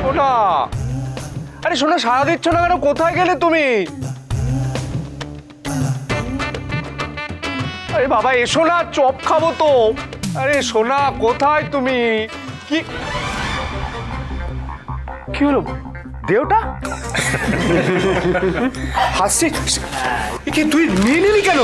সোনা, আরে সোনা সাড়া দিচ্ছ না কেন? কোথায় গেলে তুমি? আরে বাবা এসো না, চপ খাবো তো। আরে সোনা কোথায় তুমি? কি কি হলো দেওটা? হাসছি কি? তুই নিয়ে নিলি কেন?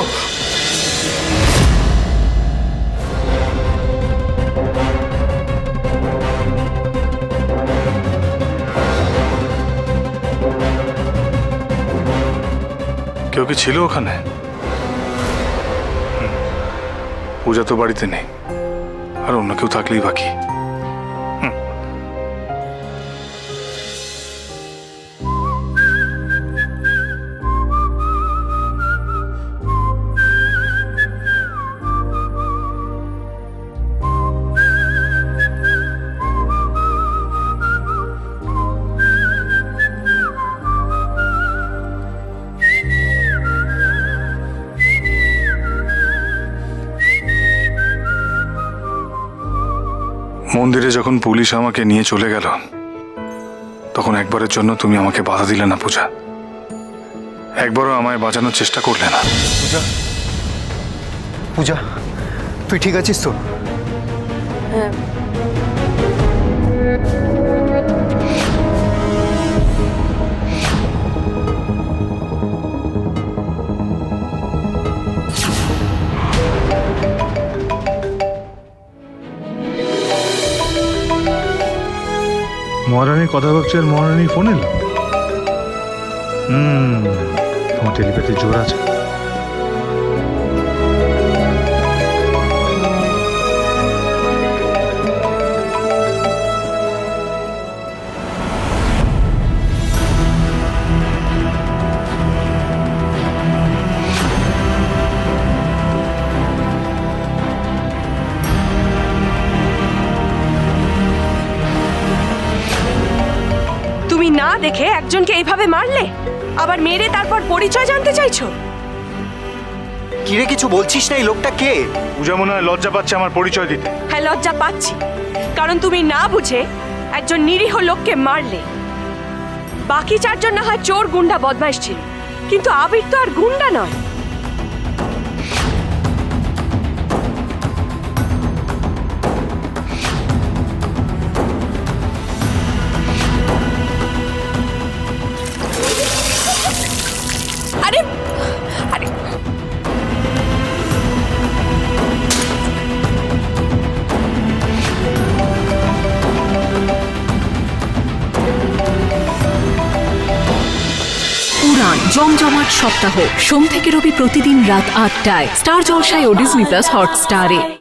কেউ কি ছিল ওখানে? পূজা তো বাড়িতে নেই, আর অন্য কেউ থাকলেই বাকি। মন্দিরে যখন পুলিশ আমাকে নিয়ে চলে গেল, তখন একবারের জন্য তুমি আমাকে বাধা দিলে না পূজা। একবারও আমায় বাঁচানোর চেষ্টা করলে না। পূজা, পূজা তুই ঠিক আছিস তো? হ্যাঁ। মহারানীর কথা ভাবছি আর মহারানীর ফোন এলো। তোমার টেলিপ্যাথি জোর আছে। তুমি না দেখে একজনকে এইভাবে মারলে, আবার মেরে তারপর পরিচয় জানতে চাইছো? কিরে কিছু বলছিস না? এই লোকটা কে? পূজা মনে হয় লজ্জা পাচ্ছে আমার পরিচয় দিতে। হ্যাঁ লজ্জা পাচ্ছি, কারণ তুমি না বুঝে একজন নিরীহ লোককে মারলে। বাকি চারজন না হয় চোর গুন্ডা বদমাইশ ছিল, কিন্তু আবির তো আর গুন্ডা নয়। আরে আরে উড়ান জমজমাট সপ্তাহ সোম থেকে রবি প্রতিদিন রাত ৮টায় স্টার জলসায় ও ডিজনি প্লাস হটস্টারে।